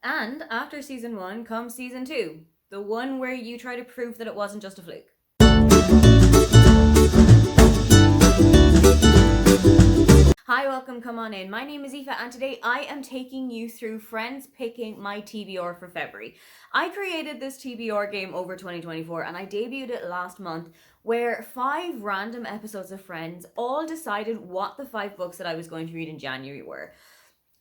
And after season 1 comes season 2, the one where you try to prove that it wasn't just a fluke. Hi, welcome, come on in. My name is Aoife and today I am taking you through Friends picking my TBR for February. I created this TBR game over 2024 and I debuted it last month, where 5 random episodes of Friends all decided what the 5 books that I was going to read in January were.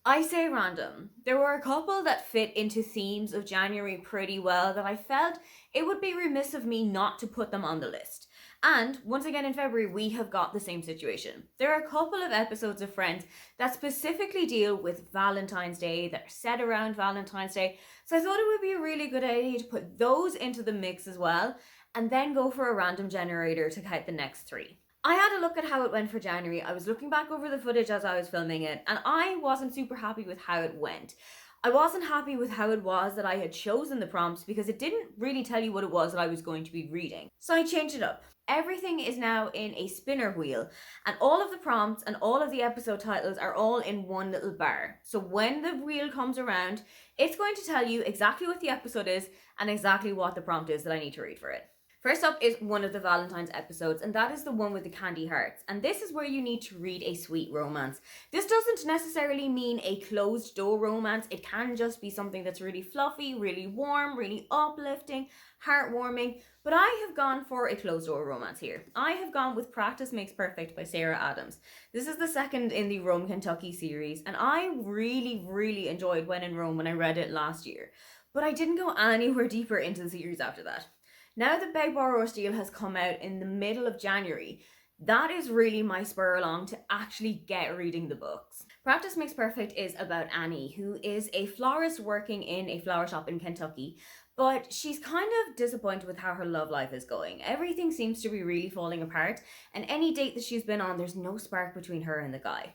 I say random. There were a couple that fit into themes of January pretty well that I felt it would be remiss of me not to put them on the list. And once again in February, we have got the same situation. There are a couple of episodes of Friends that specifically deal with Valentine's Day, that are set around Valentine's Day. So I thought it would be a really good idea to put those into the mix as well, and then go for a random generator to count the next 3. I had a look at how it went for January. I was looking back over the footage as I was filming it, and I wasn't super happy with how it went. I wasn't happy with how it was that I had chosen the prompts because it didn't really tell you what it was that I was going to be reading. So I changed it up. Everything is now in a spinner wheel, and all of the prompts and all of the episode titles are all in one little bar. So when the wheel comes around, it's going to tell you exactly what the episode is and exactly what the prompt is that I need to read for it. First up is one of the Valentine's episodes, and that is the one with the candy hearts. And this is where you need to read a sweet romance. This doesn't necessarily mean a closed door romance. It can just be something that's really fluffy, really warm, really uplifting, heartwarming. But I have gone for a closed door romance here. I have gone with Practice Makes Perfect by Sarah Adams. This is the second in the Rome, Kentucky series, and I really enjoyed When in Rome when I read it last year. But I didn't go anywhere deeper into the series after that. Now that Beg, Borrow or Steal has come out in the middle of January, that is really my spur along to actually get reading the books. Practice Makes Perfect is about Annie, who is a florist working in a flower shop in Kentucky, but she's kind of disappointed with how her love life is going. Everything seems to be really falling apart, and any date that she's been on, there's no spark between her and the guy.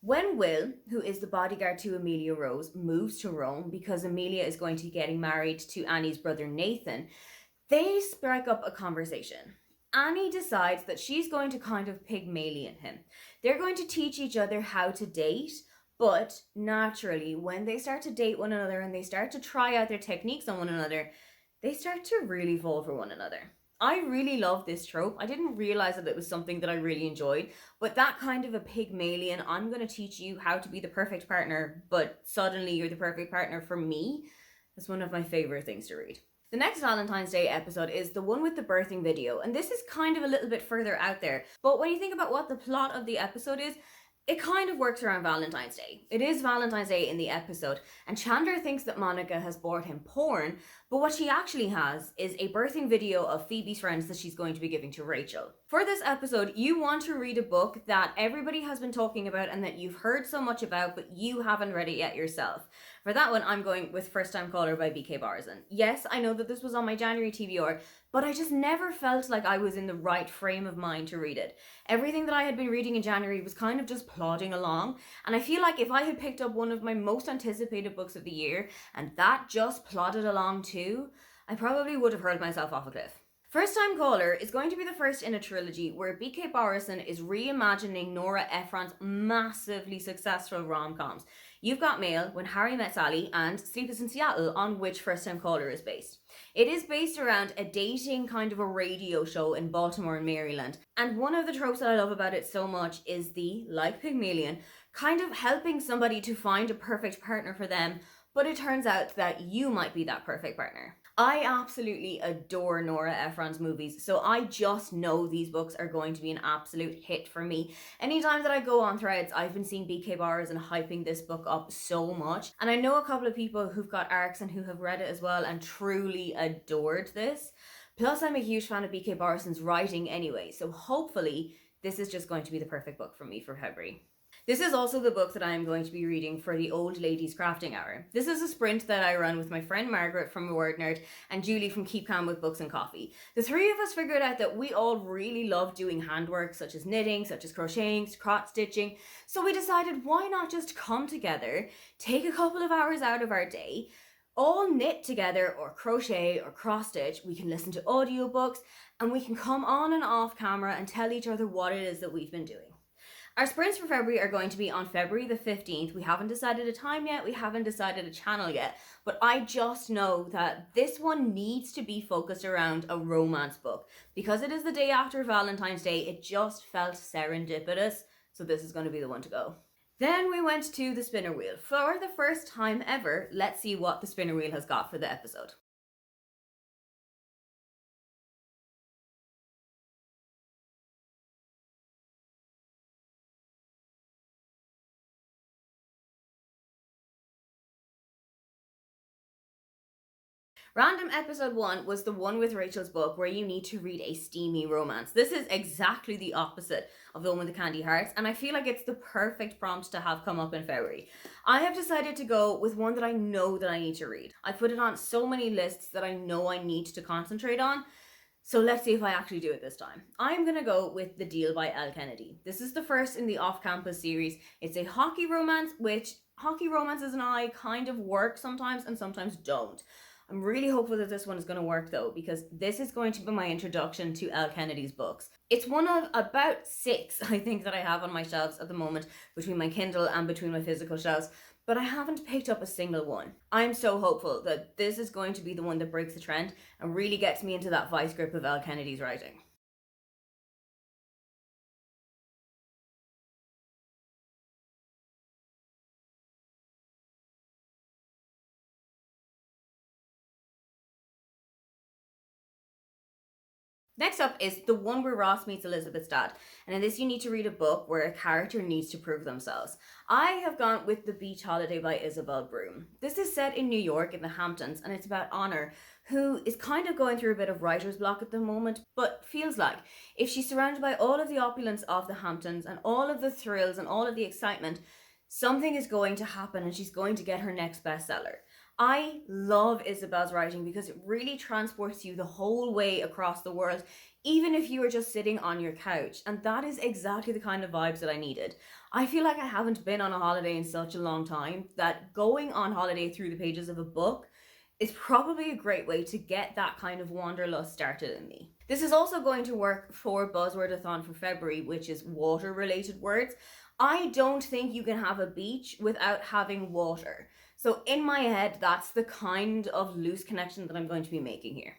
When Will, who is the bodyguard to Amelia Rose, moves to Rome because Amelia is going to be getting married to Annie's brother Nathan, they strike up a conversation. Annie decides that she's going to kind of Pygmalion him. They're going to teach each other how to date, but naturally, when they start to date one another and they start to try out their techniques on one another, they start to really fall for one another. I really love this trope. I didn't realize that it was something that I really enjoyed, but that kind of a Pygmalion, I'm going to teach you how to be the perfect partner, but suddenly you're the perfect partner for me, is one of my favorite things to read. The next Valentine's Day episode is the one with the birthing video, and this is kind of a little bit further out there, but when you think about what the plot of the episode is, it kind of works around Valentine's Day. It is Valentine's Day in the episode, and Chandler thinks that Monica has bought him porn, but what she actually has is a birthing video of Phoebe's friends that she's going to be giving to Rachel. For this episode, you want to read a book that everybody has been talking about and that you've heard so much about, but you haven't read it yet yourself. For that one, I'm going with First Time Caller by B.K. Barson. Yes, I know that this was on my January TBR, but I just never felt like I was in the right frame of mind to read it. Everything that I had been reading in January was kind of just plodding along, and I feel like if I had picked up one of my most anticipated books of the year, and that just plodded along too, I probably would have hurled myself off a cliff. First Time Caller is going to be the first in a trilogy where B.K. Barson is reimagining Nora Ephron's massively successful rom-coms. You've Got Mail, When Harry Met Sally, and Sleepless in Seattle, on which First Time Caller is based. It is based around a dating kind of a radio show in Baltimore and Maryland. And one of the tropes that I love about it so much is the, like Pygmalion, kind of helping somebody to find a perfect partner for them, but it turns out that you might be that perfect partner. I absolutely adore Nora Ephron's movies, so I just know these books are going to be an absolute hit for me. Anytime that I go on threads, I've been seeing BK Bars and hyping this book up so much, and I know a couple of people who've got ARCs and who have read it as well and truly adored this. Plus, I'm a huge fan of BK Barson's writing anyway, so hopefully this is just going to be the perfect book for me for February. This is also the book that I am going to be reading for the Old Ladies Crafting Hour. This is a sprint that I run with my friend Margaret from A Word Nerd and Julie from Keep Calm with Books and Coffee. The three of us figured out that we all really love doing handwork, such as knitting, such as crocheting, crotch stitching. So we decided, why not just come together, take a couple of hours out of our day, all knit together or crochet or cross stitch. We can listen to audiobooks and we can come on and off camera and tell each other what it is that we've been doing. Our sprints for February are going to be on February the 15th. We haven't decided a time yet, we haven't decided a channel yet, but I just know that this one needs to be focused around a romance book. Because it is the day after Valentine's Day, it just felt serendipitous, so this is going to be the one to go. Then we went to the spinner wheel. For the first time ever, let's see what the spinner wheel has got for the episode. Random episode 1 was the one with Rachel's book where you need to read a steamy romance. This is exactly the opposite of the one with the candy hearts, and I feel like it's the perfect prompt to have come up in February. I have decided to go with one that I know that I need to read. I put it on so many lists that I know I need to concentrate on. So let's see if I actually do it this time. I'm going to go with The Deal by Elle Kennedy. This is the first in the off-campus series. It's a hockey romance, which hockey romances and I kind of work sometimes and sometimes don't. I'm really hopeful that this one is going to work though, because this is going to be my introduction to Elle Kennedy's books. It's one of about 6, I think, that I have on my shelves at the moment, between my Kindle and between my physical shelves, but I haven't picked up a single one. I'm so hopeful that this is going to be the one that breaks the trend and really gets me into that vice grip of Elle Kennedy's writing. Next up is the one where Ross meets Elizabeth's dad, and in this you need to read a book where a character needs to prove themselves. I have gone with The Beach Holiday by Isabel Broom. This is set in New York in the Hamptons, and it's about Honor, who is kind of going through a bit of writer's block at the moment, but feels like if she's surrounded by all of the opulence of the Hamptons and all of the thrills and all of the excitement, something is going to happen and she's going to get her next bestseller. I love Isabel's writing because it really transports you the whole way across the world, even if you are just sitting on your couch. And that is exactly the kind of vibes that I needed. I feel like I haven't been on a holiday in such a long time that going on holiday through the pages of a book is probably a great way to get that kind of wanderlust started in me. This is also going to work for Buzzwordathon for February, which is water-related words. I don't think you can have a beach without having water. So in my head, that's the kind of loose connection that I'm going to be making here.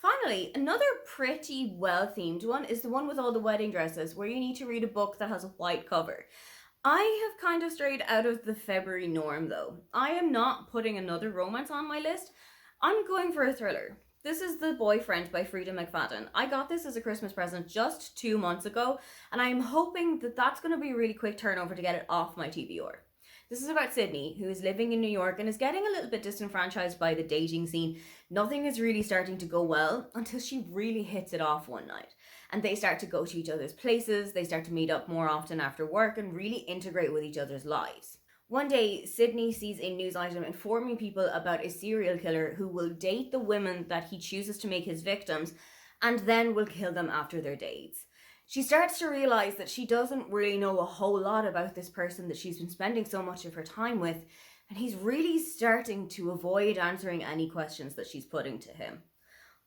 Finally, another pretty well-themed one is the one with all the wedding dresses, where you need to read a book that has a white cover. I have kind of strayed out of the February norm though. I am not putting another romance on my list. I'm going for a thriller. This is The Boyfriend by Frida McFadden. I got this as a Christmas present just 2 months ago, and I'm hoping that that's going to be a really quick turnover to get it off my TBR. This is about Sydney, who is living in New York and is getting a little bit disenfranchised by the dating scene. Nothing is really starting to go well until she really hits it off one night. And they start to go to each other's places, they start to meet up more often after work and really integrate with each other's lives. One day, Sydney sees a news item informing people about a serial killer who will date the women that he chooses to make his victims and then will kill them after their dates. She starts to realize that she doesn't really know a whole lot about this person that she's been spending so much of her time with, and he's really starting to avoid answering any questions that she's putting to him.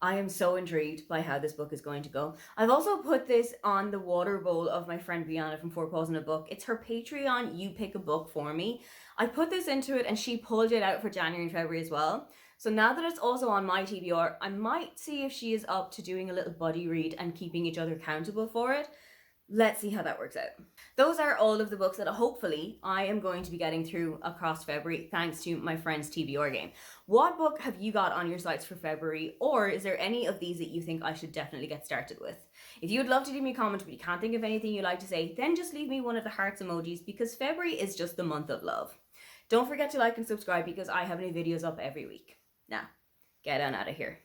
I am so intrigued by how this book is going to go. I've also put this on the water bowl of my friend Brianna from Four Paws in a Book. It's her Patreon, You Pick a Book for Me. I put this into it and she pulled it out for January and February as well. So now that it's also on my TBR, I might see if she is up to doing a little buddy read and keeping each other accountable for it. Let's see how that works out. Those are all of the books that hopefully I am going to be getting through across February thanks to my friend's TBR game. What book have you got on your sights for February, or is there any of these that you think I should definitely get started with? If you would love to leave me a comment but you can't think of anything you'd like to say, then just leave me one of the hearts emojis because February is just the month of love. Don't forget to like and subscribe because I have new videos up every week. Now, get on out of here.